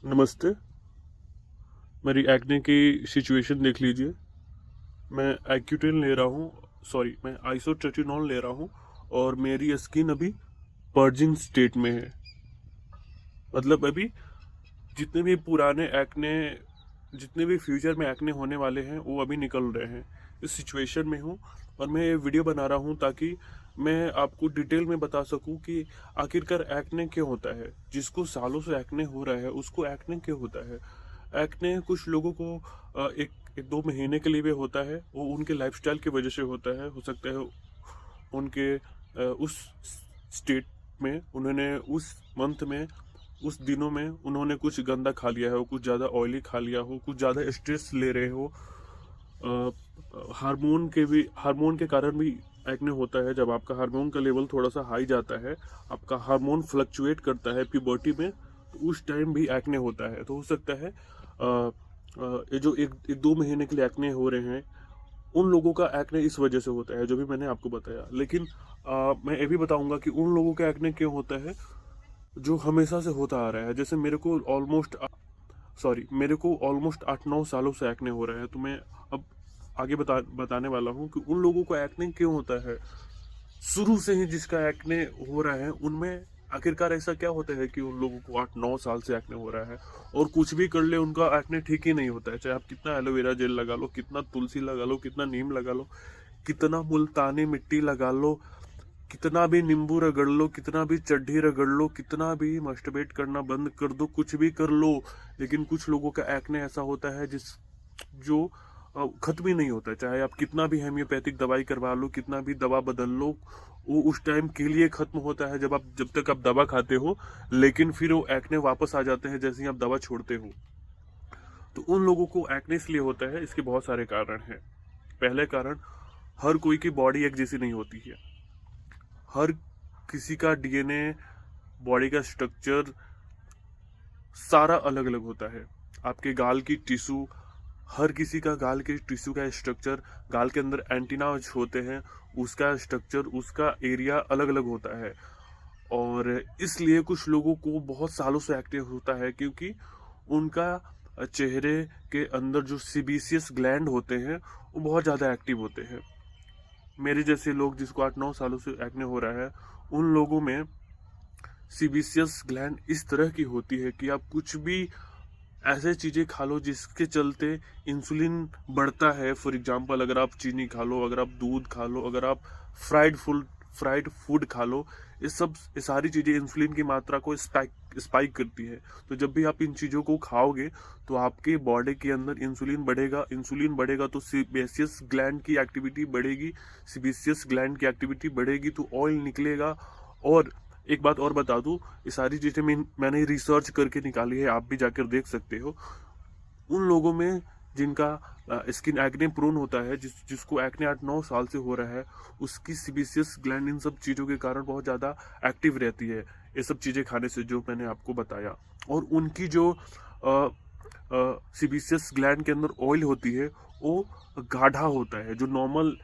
नमस्ते। मेरी एक्ने की सिचुएशन देख लीजिए। मैं एक्यूटेन ले रहा हूँ, सॉरी मैं आइसोट्रेटिनॉल ले रहा हूँ और मेरी स्किन अभी पर्जिंग स्टेट में है। मतलब अभी जितने भी पुराने एक्ने, जितने भी फ्यूचर में एक्ने होने वाले हैं वो अभी निकल रहे हैं। इस सिचुएशन में हूँ और मैं ये वीडियो बना रहा हूँ ताकि मैं आपको डिटेल में बता सकूं कि आखिरकार एक्ने क्यों होता है। जिसको सालों से एक्ने हो रहा है उसको एक्ने क्यों होता है। एक्ने कुछ लोगों को एक दो महीने के लिए भी होता है, वो उनके लाइफस्टाइल की वजह से होता है। हो सकता है उनके उस स्टेट में उन्होंने उस मंथ में, उस दिनों में उन्होंने कुछ गंदा खा लिया हो, कुछ ज़्यादा ऑयली खा लिया हो, कुछ ज़्यादा स्ट्रेस ले रहे हो। हार्मोन के कारण भी एक्ने होता है। जब आपका हार्मोन का लेवल थोड़ा सा हाई जाता है, आपका हार्मोन फ्लक्चुएट करता है प्यूबर्टी में, तो उस टाइम भी एक्ने होता है। तो हो सकता है ये जो एक दो महीने के लिए एक्ने हो रहे हैं, उन लोगों का एक्ने इस वजह से होता है जो भी मैंने आपको बताया। लेकिन मैं ये भी बताऊंगा कि उन लोगों का एक्ने क्यों होता है जो हमेशा से होता आ रहा है। जैसे मेरे को ऑलमोस्ट 8-9 सालों से एक्ने हो रहा है। तो मैं अब आगे बताने वाला हूँ कि उन लोगों को एक्ने क्यों होता है। शुरू से ही जिसका एक्ने हो रहा है उनमें आखिरकार ऐसा क्या होता है कि उन लोगों को 8-9 साल से एक्ने हो रहा है और कुछ भी कर ले उनका एक्ने ठीक ही नहीं होता है। चाहे आप कितना एलोवेरा जेल लगा लो, कितना तुलसी लगा लो, कितना नीम लगा लो, कितना मुल्तानी मिट्टी लगा लो, कितना भी नींबू रगड़ लो, कितना भी चड्ढी रगड़ लो, कितना भी मस्टरबेट करना बंद कर दो, कुछ भी कर लो, लेकिन कुछ लोगों का एक्ने ऐसा होता है जो खत्म ही नहीं होता है। चाहे आप कितना भी हेम्योपैथिक दवाई करवा लो, कितना भी दवा बदल लो, वो उस टाइम के लिए खत्म होता है जब तक आप दवा खाते हो। लेकिन फिर वो एक्ने वापस आ जाते हैं जैसे ही आप दवा छोड़ते हो। तो उन लोगों को एक्ने इसलिए होता है, इसके बहुत सारे कारण हैं। पहले कारण, हर कोई की बॉडी एक जैसी नहीं होती है। हर किसी का डीएनए, बॉडी का स्ट्रक्चर सारा अलग अलग होता है। आपके गाल की टिश्यू, हर किसी का गाल के टिश्यू का स्ट्रक्चर, गाल के अंदर एंटीना होते हैं, उसका स्ट्रक्चर, उसका एरिया अलग अलग होता है। और इसलिए कुछ लोगों को बहुत सालों से एक्टिव होता है क्योंकि उनका चेहरे के अंदर जो सीबीसियस ग्लैंड होते हैं वो बहुत ज़्यादा एक्टिव होते हैं। मेरे जैसे लोग जिसको 8-9 सालों से एक्ने हो रहा है, उन लोगों में सीबीसियस ग्लैंड इस तरह की होती है कि आप कुछ भी ऐसे चीज़ें खा लो जिसके चलते इंसुलिन बढ़ता है। फॉर एग्जांपल, अगर आप चीनी खा लो, अगर आप दूध खा लो, अगर आप फ्राइड फूड खा लो, ये सारी चीज़ें इंसुलिन की मात्रा को स्पाइक करती है। तो जब भी आप इन चीज़ों को खाओगे तो आपके बॉडी के अंदर इंसुलिन बढ़ेगा तो सीबेसियस ग्लैंड की एक्टिविटी बढ़ेगी। सीबेसियस ग्लैंड की एक्टिविटी बढ़ेगी तो ऑयल निकलेगा। और एक बात और बता दूं, ये सारी चीजें मैंने रिसर्च करके निकाली है, आप भी जाकर देख सकते हो। उन लोगों में जिनका स्किन एक्ने प्रोन होता है, जिसको एक्ने 8-9 साल से हो रहा है, उसकी सीबेसियस ग्लैंड इन सब चीजों के कारण बहुत ज्यादा एक्टिव रहती है, ये सब चीजें खाने से जो मैंने आपको बताया। और उनकी जो सीबेसियस ग्लैंड के अंदर ऑयल होती है वो गाढ़ा होता है। जो नॉर्मल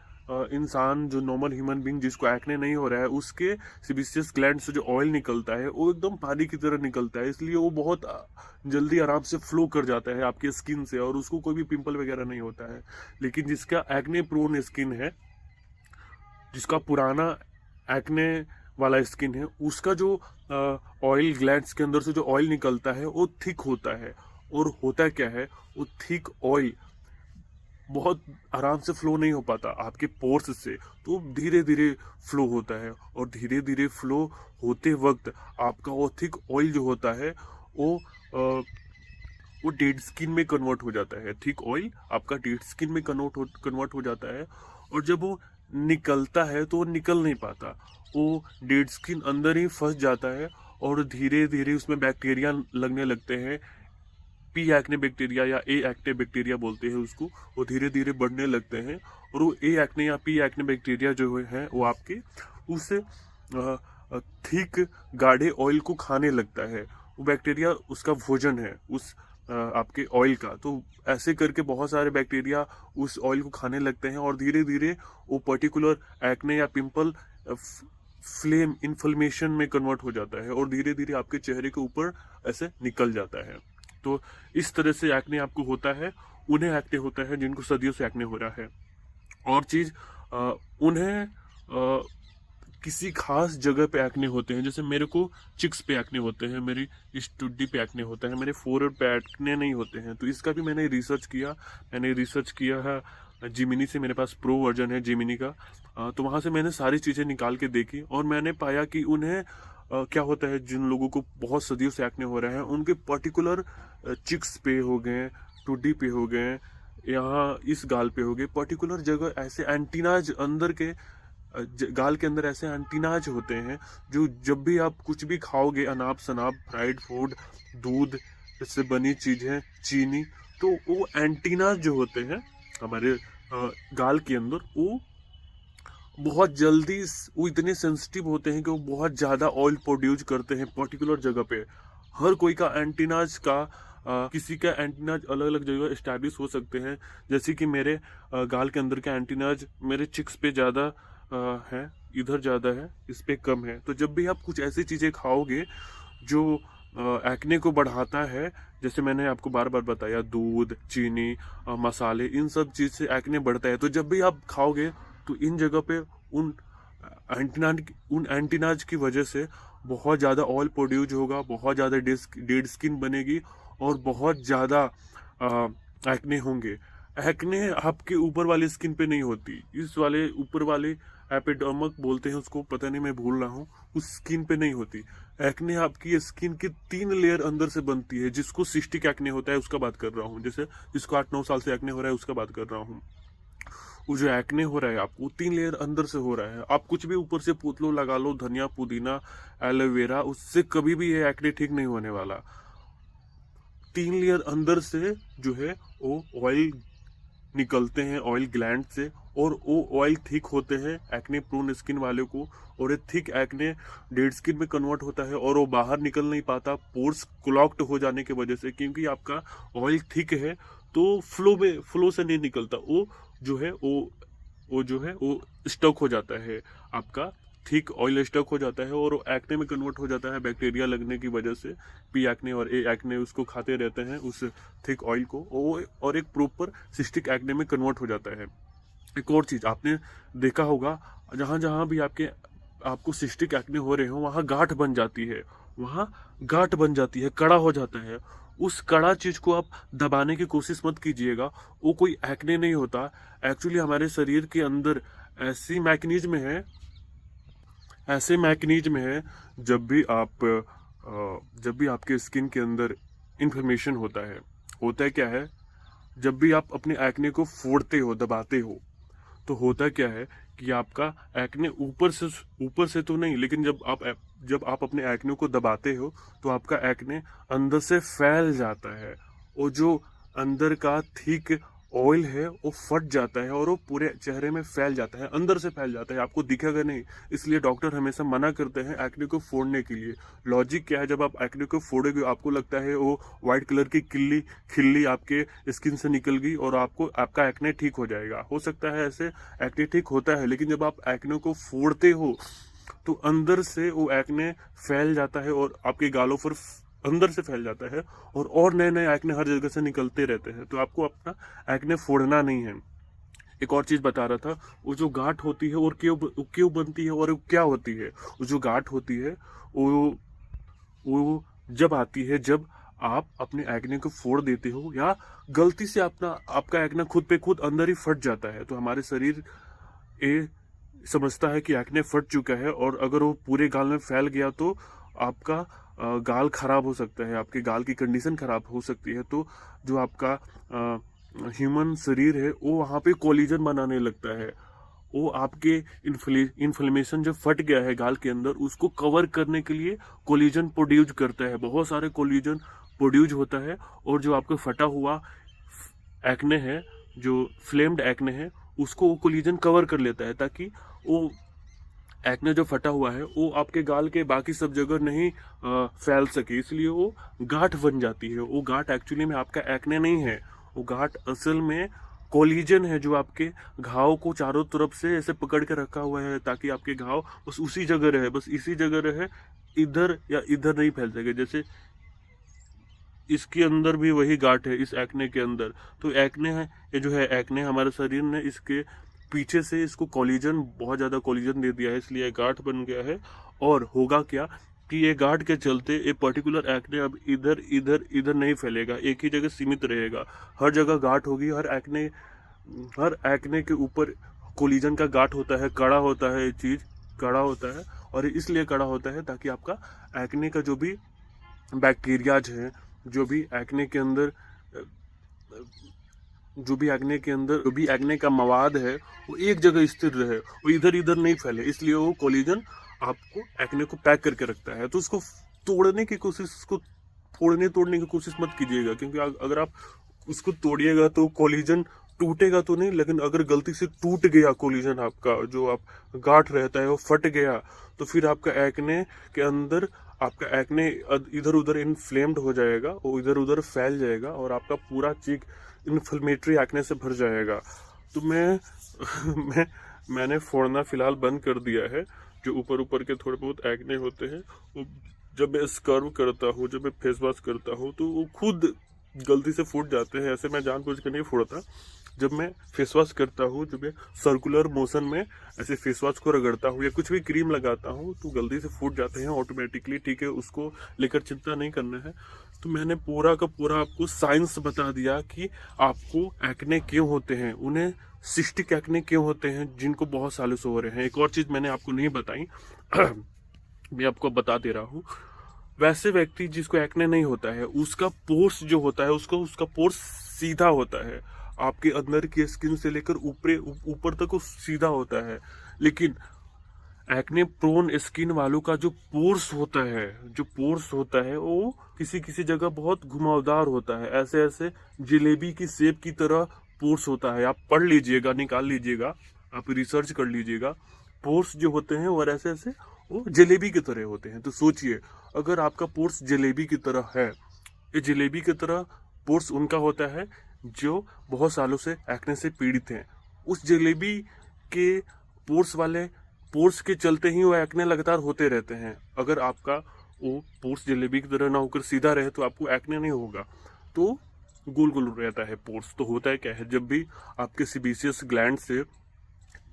इंसान, जो नॉर्मल ह्यूमन बींग जिसको एक्ने नहीं हो रहा है, उसके सीबेसियस ग्लैंड से जो ऑयल निकलता है वो एकदम पानी की तरह निकलता है। इसलिए वो बहुत जल्दी आराम से फ्लो कर जाता है आपके स्किन से और उसको कोई भी पिंपल वगैरह नहीं होता है। लेकिन जिसका एक्ने प्रोन स्किन है, जिसका पुराना एक्ने वाला स्किन है, उसका जो ऑयल ग्लैंड्स के अंदर से जो ऑयल निकलता है वो थिक होता है। और होता क्या है, वो थिक ऑयल बहुत आराम से फ्लो नहीं हो पाता आपके पोर्स से, तो धीरे धीरे फ्लो होता है। और धीरे धीरे फ्लो होते वक्त आपका वो थिक ऑयल जो होता है वो वो डेड स्किन में कन्वर्ट हो जाता है। थिक ऑयल आपका डेड स्किन में कन्वर्ट हो जाता है। और जब वो निकलता है तो वो निकल नहीं पाता, वो डेड स्किन अंदर ही फंस जाता है और धीरे धीरे उसमें बैक्टीरिया लगने लगते हैं। पी एक्ने बैक्टीरिया या ए एक्ने बैक्टीरिया बोलते हैं उसको, वो धीरे धीरे बढ़ने लगते हैं। और वो ए एक्ने या पी एक्ने बैक्टीरिया जो है वो आपके उस थिक गाढ़े ऑयल को खाने लगता है। वो बैक्टीरिया उसका भोजन है, उस आपके ऑयल का। तो ऐसे करके बहुत सारे बैक्टीरिया उस ऑयल को खाने लगते हैं और धीरे धीरे वो पर्टिकुलर एक्ने या पिंपल फ्लेम इन्फ्लेमेशन में कन्वर्ट हो जाता है और धीरे धीरे आपके चेहरे के ऊपर ऐसे निकल जाता है। तो इस तरह से एक्ने आपको होता है, उन्हें एक्ने होता है जिनको सदियों से एक्ने हो रहा है। और चीज उन्हें किसी खास जगह पे एक्ने होते हैं, जैसे मेरे को चिक्स पे एक्ने होते हैं, मेरी इस टुड्डी पे एक्ने होता है, मेरे फोरहेड पे एक्ने नहीं होते हैं। तो इसका भी मैंने रिसर्च किया है जिमिनी से। मेरे पास प्रो वर्जन है जिमिनी का। तो वहाँ से मैंने सारी चीज़ें निकाल के देखी और मैंने पाया कि उन्हें क्या होता है, जिन लोगों को बहुत सदियों से एक्ने हो रहे हैं उनके पर्टिकुलर चिक्स पे हो गए, टुड्डी पे हो गए, यहाँ इस गाल पे हो गए, पर्टिकुलर जगह ऐसे एंटीनाज अंदर के गाल के अंदर ऐसे एंटीनाज होते हैं जो जब भी आप कुछ भी खाओगे, अनाप शनाप फ्राइड फूड, दूध से बनी चीजें, चीनी, तो वो एंटीनाज जो होते हैं हमारे गाल के अंदर, वो बहुत जल्दी, वो इतने सेंसिटिव होते हैं कि वो बहुत ज़्यादा ऑयल प्रोड्यूस करते हैं पर्टिकुलर जगह पे। हर कोई का एंटीनाज का किसी का एंटीनाज अलग अलग जगह एस्टैब्लिश हो सकते हैं। जैसे कि मेरे गाल के अंदर का एंटीनाज मेरे चिक्स पे ज़्यादा है, इधर ज़्यादा है, इस पे कम है। तो जब भी आप कुछ ऐसी चीज़ें खाओगे जो एक्ने को बढ़ाता है, जैसे मैंने आपको बार बार बताया, दूध, चीनी, मसाले, इन सब चीज़ से एक्ने बढ़ता है। तो जब भी आप खाओगे तो इन जगह पे उन एंटीनाज की वजह से बहुत ज़्यादा ऑयल प्रोड्यूस होगा, बहुत ज़्यादा डेड स्किन बनेगी और बहुत ज़्यादा एक्ने होंगे। एक्ने आपके ऊपर वाली स्किन पे नहीं होती, इस वाले ऊपर वाले एपिडर्मिक बोलते हैं उसको, पता नहीं, मैं भूल रहा हूँ, उस स्किन पे नहीं होती। एक्ने आपकी स्किन के 3 लेयर अंदर से बनती है। जिसको सिस्टिक एक्ने होता है उसका बात कर रहा हूँ, जैसे जिसको 8-9 साल से एक्ने हो रहा है उसका बात कर रहा हूँ। वो जो एक्ने हो रहा है आपको 3 लेयर अंदर से हो रहा है। आप कुछ भी ऊपर से पुतलो लगा लो, धनिया, पुदीना, एलोवेरा, उससे कभी भी ये एक्ने ठीक नहीं होने वाला। 3 लेयर अंदर से जो है वो ऑयल निकलते हैं, ऑयल ग्लैंड से, और वो ऑयल थिक होते हैं एक्ने प्रोन स्किन वाले को, और ये थिक एक्ने डेड स्किन में कन्वर्ट होता है और वो बाहर निकल नहीं पाता पोर्स क्लॉग्ड हो जाने की वजह से, क्योंकि आपका ऑयल थिक है तो फ्लो से नहीं निकलता। वो जो है वो स्टक हो जाता है, आपका थिक ऑयल स्टक हो जाता है और एक्ने में कन्वर्ट हो जाता है बैक्टीरिया लगने की वजह से। पी एक्ने और ए एक्ने उसको खाते रहते हैं उस थिक ऑयल को, और एक प्रॉपर सिस्टिक एक्ने में कन्वर्ट हो जाता है। एक और चीज आपने देखा होगा, जहां जहां भी आपको सिस्टिक एक्ने हो रहे हो वहां गांठ बन जाती है, कड़ा हो जाता है। उस कड़ा चीज को आप दबाने की कोशिश मत कीजिएगा, वो कोई एक्ने नहीं होता। एक्चुअली हमारे शरीर के अंदर ऐसे मैकेनिज्म है, जब भी आपके स्किन के अंदर इन्फ्लेमेशन होता है क्या है, जब भी आप अपने एक्ने को फोड़ते हो, दबाते हो, तो होता क्या है कि आपका एक्ने ऊपर से तो नहीं, लेकिन जब आप अपने एक्ने को दबाते हो तो आपका एक्ने अंदर से फैल जाता है, और जो अंदर का थिक ऑयल है वो फट जाता है और वो पूरे चेहरे में फैल जाता है, अंदर से फैल जाता है, आपको दिखेगा नहीं। इसलिए डॉक्टर हमेशा मना करते हैं एक्ने को फोड़ने के लिए। लॉजिक क्या है, जब आप एक्ने को फोड़ोगे आपको लगता है वो व्हाइट कलर की खिल्ली आपके स्किन से निकल गई और आपका एक्ने ठीक हो जाएगा। हो सकता है ऐसे एक्ने ठीक होता है, लेकिन जब आप एक्ने को फोड़ते हो तो अंदर से वो एक्ने फैल जाता है और आपके गालों पर अंदर से फैल जाता है, और नए एक्ने हर जगह से निकलते रहते हैं। तो आपको अपना एक्ने फोड़ना नहीं है। एक और चीज बता रहा था, वो जो गांठ होती है और क्यों बनती है और क्या होती है। वो जो गांठ होती है वो जब आती है जब आप अपने एक्ने को फोड़ देते हो, या गलती से आपका एक्ने खुद पे खुद अंदर ही फट जाता है। तो हमारे शरीर समझता है कि एक्ने फट चुका है, और अगर वो पूरे गाल में फैल गया तो आपका गाल खराब हो सकता है, आपके गाल की कंडीशन खराब हो सकती है। तो जो आपका ह्यूमन शरीर है वो वहाँ पे कोलिजन बनाने लगता है। वो आपके इन्फ्लेमेशन जो फट गया है गाल के अंदर, उसको कवर करने के लिए कोलिजन प्रोड्यूस करता है, बहुत सारे कोलिजन प्रोड्यूस होता है। और जो आपका फटा हुआ एक्ने है, जो फ्लेम्ड एक्ने है, उसको वो कोलिजन कवर कर लेता है, ताकि वो एक्ने जो फटा हुआ है वो आपके गाल के बाकी सब जगह नहीं फैल सके। इसलिए वो गांठ बन जाती है। वो गांठ एक्चुअली में आपका एक्ने नहीं है, वो गांठ असल में कोलिजन है, जो आपके घाव को चारों तरफ से ऐसे पकड़ के रखा हुआ है, ताकि आपके घाव बस उसी जगह रहे, बस इसी जगह रहे, इधर या इधर नहीं फैल सके। जैसे इसके अंदर भी वही गांठ है, इस एक्ने के अंदर। तो एक्ने है, ये जो है एक्ने हमारे शरीर ने इसके पीछे से इसको कोलिजन, बहुत ज़्यादा कोलिजन दे दिया है, इसलिए गांठ बन गया है। और होगा क्या कि ये गांठ के चलते ये पर्टिकुलर एक्ने अब इधर इधर इधर नहीं फैलेगा, एक ही जगह सीमित रहेगा। हर जगह गांठ होगी, हर एक्ने के ऊपर कोलिजन का गांठ होता है, कड़ा होता है, ये चीज़ कड़ा होता है। और इसलिए कड़ा होता है ताकि आपका एक्ने का जो भी बैक्टीरियाज है, जो भी एक्ने के अंदर जो भी एक्ने का मवाद है, वो एक जगह स्थिर रहे, वो इधर इधर नहीं फैले। इसलिए वो कोलिजन आपको एक्ने को पैक करके रखता है। तो उसको तोड़ने की कोशिश, उसको तोड़ने की कोशिश मत कीजिएगा, क्योंकि अगर आप उसको तोड़िएगा तो कोलिजन टूटेगा तो नहीं, लेकिन अगर गलती से टूट गया कोलिजन, आपका जो आप गांठ रहता है वो फट गया, तो फिर आपका एक्ने के अंदर आपका एक्ने इधर उधर इन्फ्लेम्ड हो जाएगा, वो इधर उधर फैल जाएगा और आपका पूरा चीक इन्फ्लेमेटरी एक्ने से भर जाएगा। तो मैंने फोड़ना फिलहाल बंद कर दिया है। जो ऊपर ऊपर के थोड़े बहुत एक्ने होते हैं, वो जब मैं स्क्रब करता हूँ, जब मैं फेस वॉश करता हूँ, तो वो खुद गलती से फूट जाते हैं। ऐसे मैं जानबूझ कर नहीं फोड़ता। जब मैं फेस वॉश करता हूँ, जब मैं सर्कुलर मोशन में ऐसे फेस वॉश को रगड़ता हूँ या कुछ भी क्रीम लगाता हूँ, तो गलती से फूट जाते हैं ऑटोमेटिकली, ठीक है, उसको लेकर चिंता नहीं करना है। तो मैंने पूरा का पूरा आपको साइंस बता दिया कि आपको एक्ने क्यों होते हैं, उन्हें सिस्टिक एक्ने क्यों होते हैं, जिनको बहुत सालों से हो रहे हैं। एक और चीज़ मैंने आपको नहीं बताई मैं आपको बता दे रहा हूँ। वैसे व्यक्ति जिसको एक्ने नहीं होता है, उसका पोर्स जो होता है, उसका पोर्स सीधा होता है, आपके अंदर की स्किन से लेकर ऊपर तक वो सीधा होता है। लेकिन एक्ने प्रोन स्किन वालों का जो पोर्स होता है वो किसी किसी जगह बहुत घुमावदार होता है, ऐसे ऐसे जलेबी की शेप की तरह पोर्स होता है। आप पढ़ लीजिएगा, निकाल लीजिएगा, आप रिसर्च कर लीजिएगा। पोर्स जो होते हैं वो ऐसे ऐसे वो जलेबी की तरह होते हैं। तो सोचिए, अगर आपका पोर्स जलेबी की तरह है, ये जलेबी की तरह पोर्स उनका होता है जो बहुत सालों से एक्ने से पीड़ित हैं। उस जलेबी के पोर्स के चलते ही वो एक्ने लगातार होते रहते हैं। अगर आपका वो पोर्स जलेबी की तरह ना होकर सीधा रहे तो आपको एक्ने नहीं होगा। तो गोल गोल रहता है पोर्स। तो होता है क्या है, जब भी आपके सीबेसियस ग्लैंड से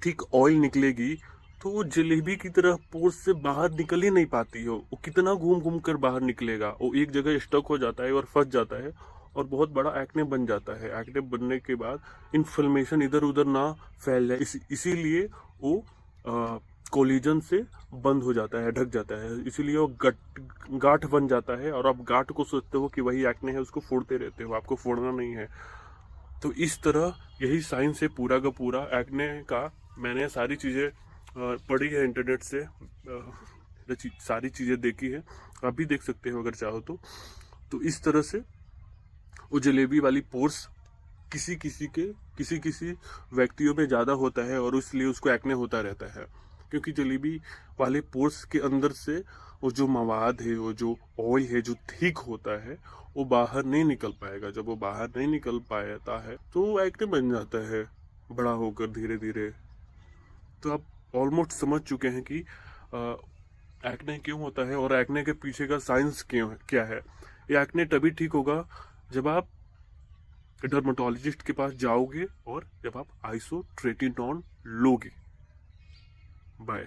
थिक ऑयल निकलेगी, तो वो जलेबी की तरह पोर्स से बाहर निकल ही नहीं पाती हो। वो कितना घूम घूम कर बाहर निकलेगा, वो एक जगह स्टक हो जाता है और फंस जाता है और बहुत बड़ा एक्ने बन जाता है। एक्ने बनने के बाद इन्फ्लेमेशन इधर उधर ना फैल जाए, इसीलिए वो कोलिजन से बंद हो जाता है, ढक जाता है, इसीलिए वो गांठ बन जाता है। और आप गांठ को सोचते हो कि वही एक्ने है, उसको फोड़ते रहते हो, आपको फोड़ना नहीं है। तो इस तरह यही साइंस है पूरा का पूरा एक्ने का। मैंने सारी चीज़ें पढ़ी है इंटरनेट से, सारी चीज़ें देखी है, आप भी देख सकते हो अगर चाहो तो। तो इस तरह से वो जलेबी वाली पोर्स किसी किसी व्यक्तियों में ज़्यादा होता है और इसलिए उसको एक्ने होता रहता है, क्योंकि जलेबी वाले पोर्स के अंदर से वो जो मवाद है, वो जो ऑयल है, जो थिक होता है, वो बाहर नहीं निकल पाएगा। जब वो बाहर नहीं निकल पाता है तो वो एक्ने बन जाता है बड़ा होकर धीरे धीरे। तो आप ऑलमोस्ट समझ चुके हैं कि एक्ने क्यों होता है और एक्ने के पीछे का साइंस क्या है। ये एक्ने तभी ठीक होगा जब आप डर्मेटोलॉजिस्ट के पास जाओगे और जब आप आइसोट्रेटिनोन लोगे। बाय।